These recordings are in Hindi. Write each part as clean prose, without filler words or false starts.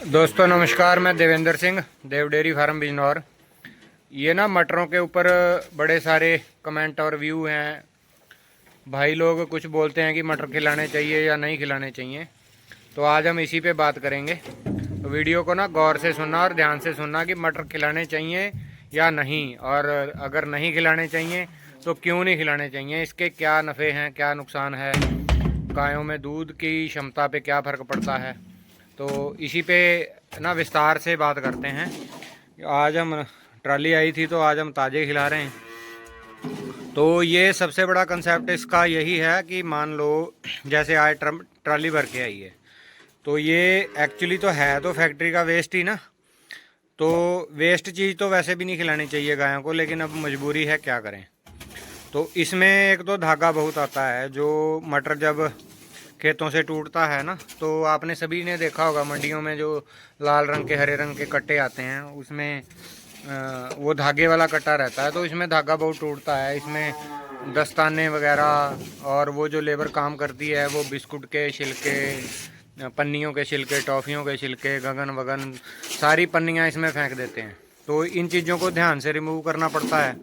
दोस्तों नमस्कार, मैं देवेंद्र सिंह, देव डेयरी फार्म बिजनौर। ये ना मटरों के ऊपर बड़े सारे कमेंट और व्यू हैं। भाई लोग कुछ बोलते हैं कि मटर खिलाने चाहिए या नहीं खिलाने चाहिए, तो आज हम इसी पे बात करेंगे। तो वीडियो को ना गौर से सुनना और ध्यान से सुनना कि मटर खिलाने चाहिए या नहीं, और अगर नहीं खिलाने चाहिए तो क्यों नहीं खिलाने चाहिए, इसके क्या नफ़े हैं, क्या नुकसान है, गायों में दूध की क्षमता पे क्या फ़र्क पड़ता है। तो इसी पे ना विस्तार से बात करते हैं। आज हम ट्राली आई थी तो आज हम ताज़े खिला रहे हैं। तो ये सबसे बड़ा कंसेप्ट इसका यही है कि मान लो जैसे आज ट्राली भर के आई है, तो ये एक्चुअली तो है तो फैक्ट्री का वेस्ट ही ना। तो वेस्ट चीज़ तो वैसे भी नहीं खिलानी चाहिए गायों को, लेकिन अब मजबूरी है, क्या करें। तो इसमें एक तो धागा बहुत आता है, जो मटर जब खेतों से टूटता है ना, तो आपने सभी ने देखा होगा मंडियों में जो लाल रंग के हरे रंग के कट्टे आते हैं, उसमें वो धागे वाला कट्टा रहता है। तो इसमें धागा बहुत टूटता है। इसमें दस्ताने वगैरह और वो जो लेबर काम करती है वो बिस्कुट के छिलके, पन्नियों के छिलके, टॉफ़ियों के छिलके, गगन वगन सारी पन्नियाँ इसमें फेंक देते हैं। तो इन चीज़ों को ध्यान से रिमूव करना पड़ता है।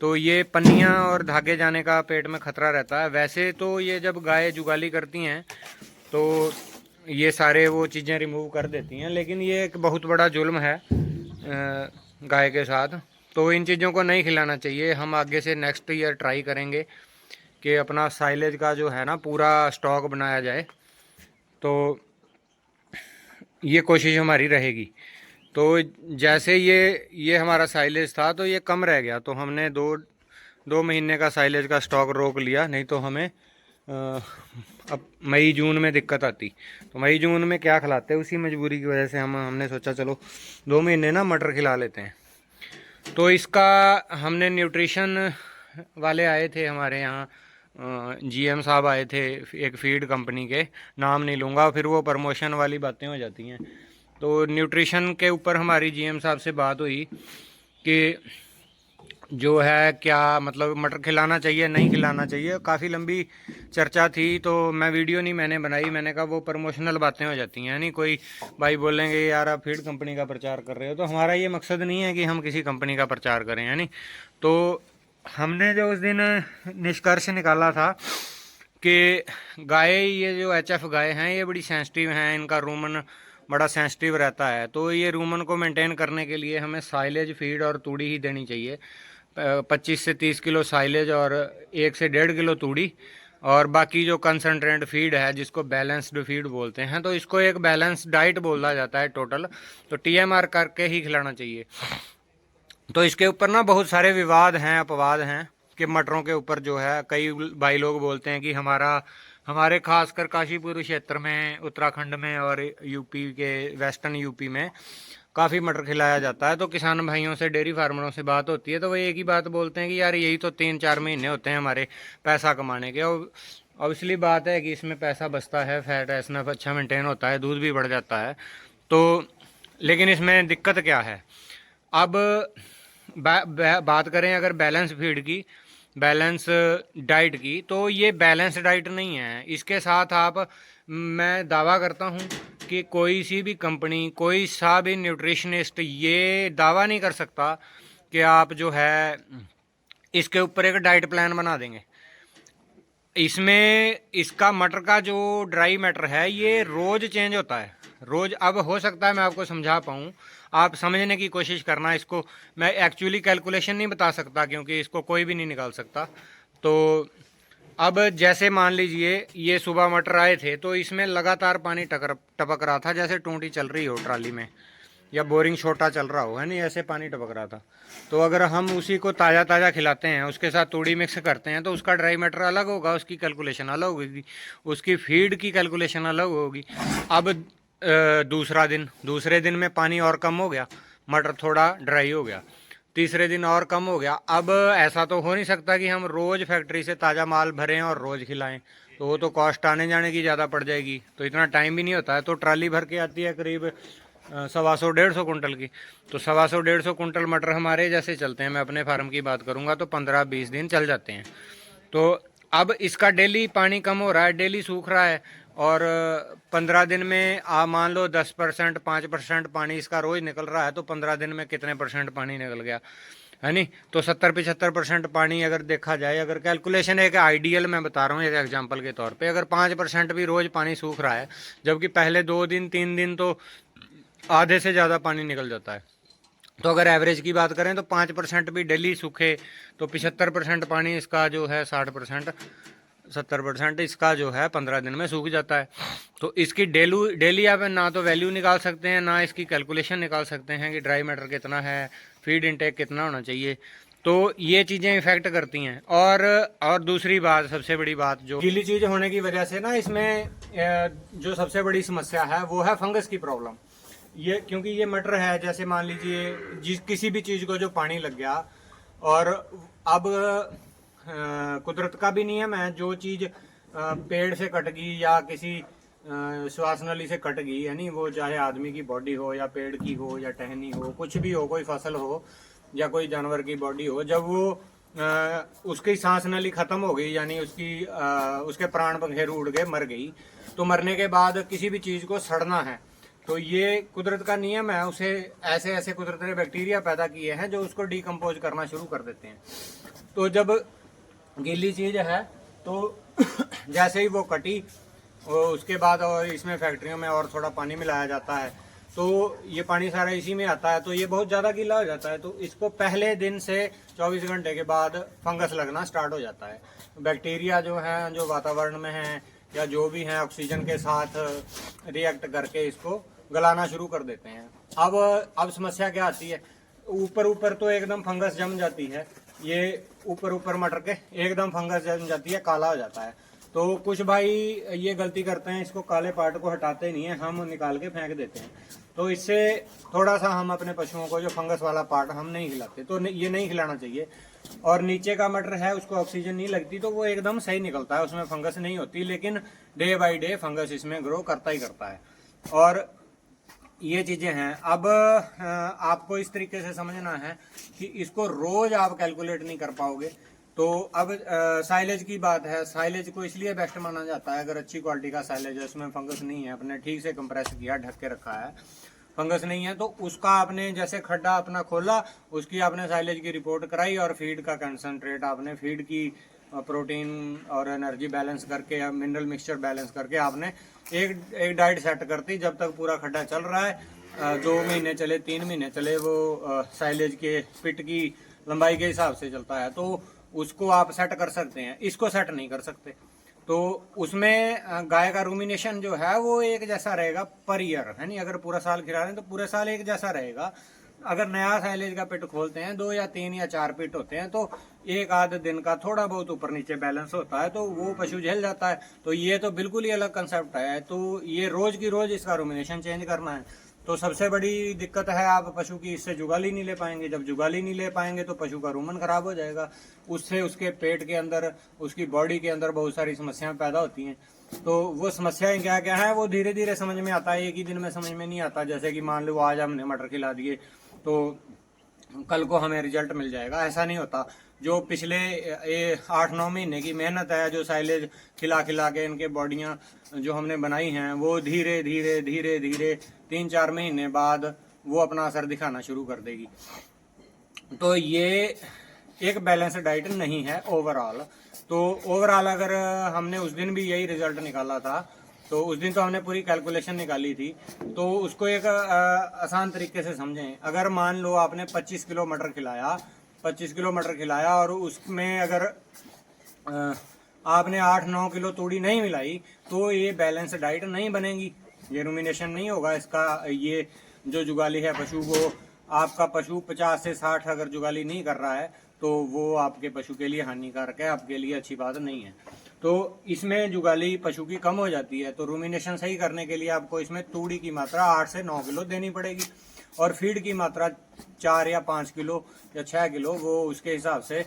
तो ये पन्नियाँ और धागे जाने का पेट में खतरा रहता है। वैसे तो ये जब गाय जुगाली करती हैं तो ये सारे वो चीज़ें रिमूव कर देती हैं, लेकिन ये एक बहुत बड़ा जुल्म है गाय के साथ। तो इन चीज़ों को नहीं खिलाना चाहिए। हम आगे से नेक्स्ट ईयर ट्राई करेंगे कि अपना साइलेज का जो है ना पूरा स्टॉक बनाया जाए। तो ये कोशिश हमारी रहेगी। तो जैसे ये हमारा साइलेज था तो ये कम रह गया, तो हमने दो महीने का साइलेज का स्टॉक रोक लिया, नहीं तो हमें अब मई जून में दिक्कत आती। तो मई जून में क्या खिलाते, उसी मजबूरी की वजह से हमने सोचा चलो 2 महीने ना मटर खिला लेते हैं। तो इसका हमने न्यूट्रिशन वाले आए थे हमारे यहाँ, जीएम साहब आए थे एक फीड कंपनी के, नाम नहीं लूँगा फिर वो प्रमोशन वाली बातें हो जाती हैं। तो न्यूट्रिशन के ऊपर हमारी जीएम साहब से बात हुई कि जो है क्या मतलब मटर खिलाना चाहिए नहीं खिलाना चाहिए। काफ़ी लंबी चर्चा थी, तो मैं वीडियो नहीं मैंने बनाई। मैंने कहा वो प्रमोशनल बातें हो जाती हैं, नहीं कोई भाई बोलेंगे यार आप फीड कंपनी का प्रचार कर रहे हो। तो हमारा ये मकसद नहीं है कि हम किसी कंपनी का प्रचार करें, है नहीं। तो हमने जो उस दिन निष्कर्ष निकाला था कि गाय, ये जो एचएफ गाय हैं ये बड़ी सेंसिटिव हैं, इनका रूमन बड़ा सेंसिटिव रहता है। तो ये रूमन को मेंटेन करने के लिए हमें साइलेज, फीड और तूड़ी ही देनी चाहिए। 25 से 30 किलो साइलेज और 1 से 1.5 किलो तूड़ी, और बाकी जो कंसनट्रेट फीड है जिसको बैलेंस्ड फीड बोलते हैं, तो इसको एक बैलेंस डाइट बोला जाता है टोटल। तो टीएमआर करके ही खिलाना चाहिए। तो इसके ऊपर ना बहुत सारे विवाद हैं, अपवाद हैं कि मटरों के ऊपर जो है कई भाई लोग बोलते हैं कि हमारे खासकर काशीपुर क्षेत्र में, उत्तराखंड में और यूपी के वेस्टर्न यूपी में काफ़ी मटर खिलाया जाता है। तो किसान भाइयों से, डेयरी फार्मरों से बात होती है तो वो एक ही बात बोलते हैं कि यार यही तो 3-4 महीने होते हैं हमारे पैसा कमाने के। और ऑब्वियसली बात है कि इसमें पैसा बचता है, फैट एसएनएफ अच्छा मेंटेन होता है, दूध भी बढ़ जाता है। तो लेकिन इसमें दिक्कत क्या है। अब बात करें अगर बैलेंस फीड की, बैलेंस डाइट की, तो ये बैलेंस डाइट नहीं है। इसके साथ आप, मैं दावा करता हूँ कि कोई सी भी कंपनी, कोई सा भी न्यूट्रिशनिस्ट ये दावा नहीं कर सकता कि आप जो है इसके ऊपर एक डाइट प्लान बना देंगे। इसमें इसका मटर का जो ड्राई मैटर है ये रोज़ चेंज होता है, रोज़। अब हो सकता है मैं आपको समझा पाऊँ, आप समझने की कोशिश करना। इसको मैं एक्चुअली कैलकुलेशन नहीं बता सकता क्योंकि इसको कोई भी नहीं निकाल सकता। तो अब जैसे मान लीजिए ये सुबह मटर आए थे तो इसमें लगातार पानी टपक रहा था, जैसे टूटी चल रही हो ट्राली में या बोरिंग छोटा चल रहा हो, है नहीं, ऐसे पानी टपक रहा था। तो अगर हम उसी को ताज़ा ताज़ा खिलाते हैं, उसके साथ तूड़ी मिक्स करते हैं, तो उसका ड्राई मैटर अलग होगा, उसकी कैलकुलेशन अलग होगी, उसकी फीड की कैलकुलेशन अलग होगी। अब दूसरे दिन में पानी और कम हो गया, मटर थोड़ा ड्राई हो गया, तीसरे दिन और कम हो गया। अब ऐसा तो हो नहीं सकता कि हम रोज़ फैक्ट्री से ताज़ा माल भरें और रोज़ खिलाएं, तो वो तो कॉस्ट आने जाने की ज़्यादा पड़ जाएगी, तो इतना टाइम भी नहीं होता है। तो ट्राली भर के आती है करीब 125-150 कुंटल की। तो 125-150 कुंटल मटर हमारे जैसे चलते हैं, मैं अपने फार्म की बात करूँगा तो 15-20 दिन चल जाते हैं। तो अब इसका डेली पानी कम हो रहा है, डेली सूख रहा है, और 15 दिन में आप मान लो 10% 5% पानी इसका रोज निकल रहा है, तो 15 दिन में कितने परसेंट पानी निकल गया, है नहीं। तो 70-75% पानी अगर देखा जाए, अगर कैलकुलेशन एक आइडियल मैं बता रहा हूँ एक एग्जांपल के तौर पे, अगर 5% भी रोज पानी सूख रहा है, जबकि पहले 2 दिन 3 दिन तो आधे से ज़्यादा पानी निकल जाता है, तो अगर एवरेज की बात करें तो 5% भी डेली सूखे तो 75% पानी इसका जो है 60% 70% इसका जो है 15 दिन में सूख जाता है। तो इसकी डेली आप ना तो वैल्यू निकाल सकते हैं, ना इसकी कैलकुलेशन निकाल सकते हैं कि ड्राई मैटर कितना है, फीड इनटेक कितना होना चाहिए। तो ये चीज़ें इफेक्ट करती हैं। और दूसरी बात, सबसे बड़ी बात, जो गीली चीज़ होने की वजह से ना इसमें जो सबसे बड़ी समस्या है वो है फंगस की प्रॉब्लम। ये क्योंकि ये मटर है, जैसे मान लीजिए किसी भी चीज़ को जो पानी लग गया, और अब कुदरत का भी नियम है, जो चीज़ पेड़ से कट गई या किसी श्वास नली से कट गई, यानी वो चाहे आदमी की बॉडी हो या पेड़ की हो या टहनी हो, कुछ भी हो, कोई फसल हो या कोई जानवर की बॉडी हो, जब वो उसकी सांस नली खत्म हो गई, यानी उसके प्राण पंखेरु उड़ गए, मर गई, तो मरने के बाद किसी भी चीज़ को सड़ना है, तो ये कुदरत का नियम है। उसे ऐसे ऐसे कुदरत ने बैक्टीरिया पैदा किए हैं जो उसको डिकम्पोज करना शुरू कर देते हैं। तो जब गीली चीज़ है तो जैसे ही वो कटी, उसके बाद और इसमें फैक्ट्रियों में और थोड़ा पानी मिलाया जाता है, तो ये पानी सारा इसी में आता है, तो ये बहुत ज़्यादा गीला हो जाता है। तो इसको पहले दिन से 24 घंटे के बाद फंगस लगना स्टार्ट हो जाता है। बैक्टीरिया जो है, जो वातावरण में है या जो भी हैं, ऑक्सीजन के साथ रिएक्ट करके इसको गलाना शुरू कर देते हैं। अब समस्या क्या आती है, ऊपर ऊपर तो एकदम फंगस जम जाती है, ये ऊपर मटर के एकदम फंगस जम जाती है, काला हो जाता है। तो कुछ भाई ये गलती करते हैं, इसको काले पार्ट को हटाते नहीं है, हम निकाल के फेंक देते हैं। तो इससे थोड़ा सा हम अपने पशुओं को जो फंगस वाला पार्ट हम नहीं खिलाते, तो ये नहीं खिलाना चाहिए। और नीचे का मटर है, उसको ऑक्सीजन नहीं लगती, तो वो एकदम सही निकलता है, उसमें फंगस नहीं होती, लेकिन डे बाई डे फंगस इसमें ग्रो करता ही करता है। और ये चीज़ें हैं। अब आपको इस तरीके से समझना है कि इसको रोज आप कैलकुलेट नहीं कर पाओगे। तो अब साइलेज की बात है, साइलेज को इसलिए बेस्ट माना जाता है, अगर अच्छी क्वालिटी का साइलेज है, उसमें फंगस नहीं है, अपने ठीक से कंप्रेस किया, ढक के रखा है, फंगस नहीं है, तो उसका आपने जैसे खड्डा अपना खोला, उसकी आपने साइलेज की रिपोर्ट कराई, और फीड का कंसंट्रेट आपने, फीड की प्रोटीन और एनर्जी बैलेंस करके या मिनरल मिक्सचर बैलेंस करके आपने एक डाइट सेट करती। जब तक पूरा खड्डा चल रहा है, 2 महीने चले, 3 महीने चले, वो साइलेज के पिट की लंबाई के हिसाब से चलता है, तो उसको आप सेट कर सकते हैं। इसको सेट नहीं कर सकते। तो उसमें गाय का रूमिनेशन जो है वो एक जैसा रहेगा पर ईयर, है नहीं। अगर पूरा साल खिला रहे हैं तो पूरे साल एक जैसा रहेगा। अगर नया साइलेज का पिट खोलते हैं, 2 या 3 या 4 पिट होते हैं, तो एक आध दिन का थोड़ा बहुत ऊपर नीचे बैलेंस होता है, तो वो पशु झेल जाता है। तो ये तो बिल्कुल ही अलग कंसेप्ट है। तो ये रोज की रोज इसका रूमिनेशन चेंज करना है। तो सबसे बड़ी दिक्कत है, आप पशु की इससे जुगाली नहीं ले पाएंगे। जब जुगाली नहीं ले पाएंगे तो पशु का रूमन खराब हो जाएगा, उससे उसके पेट के अंदर, उसकी बॉडी के अंदर बहुत सारी समस्याएं पैदा होती हैं। तो वो समस्याएं क्या क्या है, वो धीरे धीरे समझ में आता है, एक ही दिन में समझ में नहीं आता। जैसे कि मान लो आज हमने मटर खिला दिए तो कल को हमें रिजल्ट मिल जाएगा, ऐसा नहीं होता। जो पिछले 8-9 महीने की मेहनत है, जो साइलेज खिला खिला के इनके बॉडियाँ जो हमने बनाई हैं, वो धीरे धीरे धीरे धीरे 3-4 महीने बाद वो अपना असर दिखाना शुरू कर देगी। तो ये एक बैलेंस डाइट नहीं है ओवरऑल। तो ओवरऑल अगर हमने उस दिन भी यही रिजल्ट निकाला था, तो उस दिन तो हमने पूरी कैलकुलेशन निकाली थी। तो उसको एक आसान तरीके से समझें। अगर मान लो आपने 25 किलो मटर खिलाया, 25 किलो मटर खिलाया, और उसमें अगर आपने 8-9 किलो तूड़ी नहीं मिलाई, तो ये बैलेंस डाइट नहीं बनेगी, ये रूमिनेशन नहीं होगा इसका। ये जो जुगाली है पशु को, आपका पशु 50 से 60 अगर जुगाली नहीं कर रहा है, तो वो आपके पशु के लिए हानिकारक है, आपके लिए अच्छी बात नहीं है। तो इसमें जुगाली पशु की कम हो जाती है। तो रूमिनेशन सही करने के लिए आपको इसमें तूड़ी की मात्रा 8 से 9 किलो देनी पड़ेगी, और फीड की मात्रा 4 या 5 किलो या 6 किलो, वो उसके हिसाब से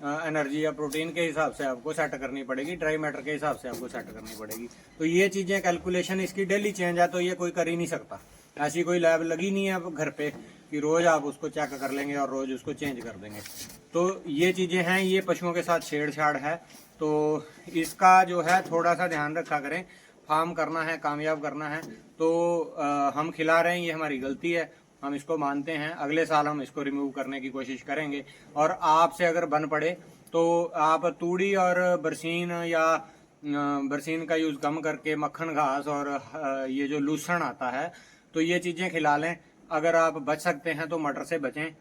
एनर्जी या प्रोटीन के हिसाब से आपको सेट करनी पड़ेगी, ड्राई मैटर के हिसाब से आपको सेट करनी पड़ेगी। तो ये चीज़ें कैलकुलेशन इसकी डेली चेंज है, तो ये कोई कर ही नहीं सकता। ऐसी कोई लैब लगी नहीं है घर पे कि रोज़ आप उसको चेक कर लेंगे और रोज़ उसको चेंज कर देंगे। तो ये चीज़ें हैं, ये पशुओं के साथ छेड़छाड़ है। तो इसका जो है थोड़ा सा ध्यान रखा करें। फार्म करना है, कामयाब करना है, तो हम खिला रहे हैं, ये हमारी गलती है, हम इसको मानते हैं। अगले साल हम इसको रिमूव करने की कोशिश करेंगे। और आपसे अगर बन पड़े तो आप तूड़ी और बरसीन या बरसीन का यूज़ कम करके मक्खन घास और ये जो लूसण आता है, तो ये चीज़ें खिला लें। अगर आप बच सकते हैं तो मटर से बचें,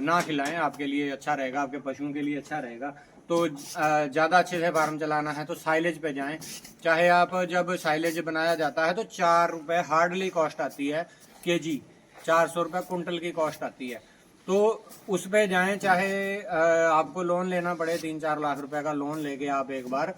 ना खिलाएं, आपके लिए अच्छा रहेगा, आपके पशुओं के लिए अच्छा रहेगा। तो ज़्यादा अच्छे से फार्म चलाना है तो साइलेज पे जाएं। चाहे आप, जब साइलेज बनाया जाता है तो 4 रुपये हार्डली कॉस्ट आती है केजी, 400 रुपये कुंटल की कॉस्ट आती है। तो उस पे जाएं, चाहे आपको लोन लेना पड़े, 3-4 लाख रुपए का लोन लेके आप एक बार,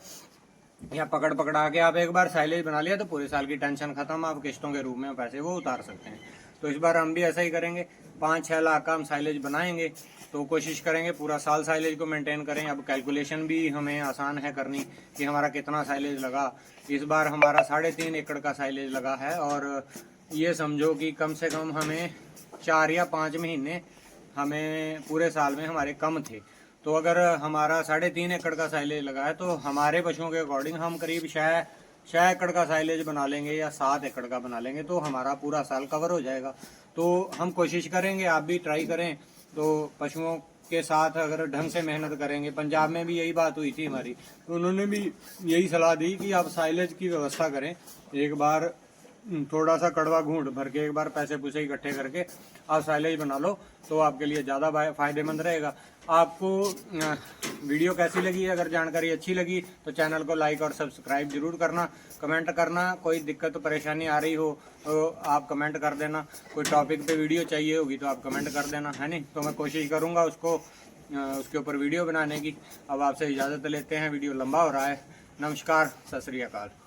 या पकड़ा के आप एक बार साइलेज बना लिया तो पूरे साल की टेंशन खत्म, आप किस्तों के रूप में पैसे वो उतार सकते हैं। तो इस बार हम भी ऐसा ही करेंगे, 5-6 लाख का हम साइलेज बनाएंगे, तो कोशिश करेंगे पूरा साल साइलेज को मेंटेन करें। अब कैलकुलेशन भी हमें आसान है करनी कि हमारा कितना साइलेज लगा। इस बार हमारा 3.5 एकड़ का साइलेज लगा है, और ये समझो कि कम से कम हमें 4 या 5 महीने हमें पूरे साल में हमारे कम थे। तो अगर हमारा 3.5 एकड़ का साइलेज लगा है तो हमारे पशुओं के अकॉर्डिंग हम करीब 6 एकड़ का साइलेज बना लेंगे या 7 एकड़ का बना लेंगे, तो हमारा पूरा साल कवर हो जाएगा। तो हम कोशिश करेंगे, आप भी ट्राई करें, तो पशुओं के साथ अगर ढंग से मेहनत करेंगे। पंजाब में भी यही बात हुई थी हमारी, तो उन्होंने भी यही सलाह दी कि आप साइलेज की व्यवस्था करें, एक बार थोड़ा सा कड़वा घूंट भर के एक बार पैसे पूसे इकट्ठे करके आप साइलेज बना लो, तो आपके लिए ज़्यादा फायदेमंद रहेगा। आपको वीडियो कैसी लगी, अगर जानकारी अच्छी लगी तो चैनल को लाइक और सब्सक्राइब जरूर करना, कमेंट करना। कोई दिक्कत परेशानी आ रही हो तो आप कमेंट कर देना, कोई टॉपिक पे वीडियो चाहिए होगी तो आप कमेंट कर देना, है नहीं, तो मैं कोशिश करूँगा उसके ऊपर वीडियो बनाने की। अब आपसे इजाज़त लेते हैं, वीडियो लंबा हो रहा है। नमस्कार, सत श्री अकाल।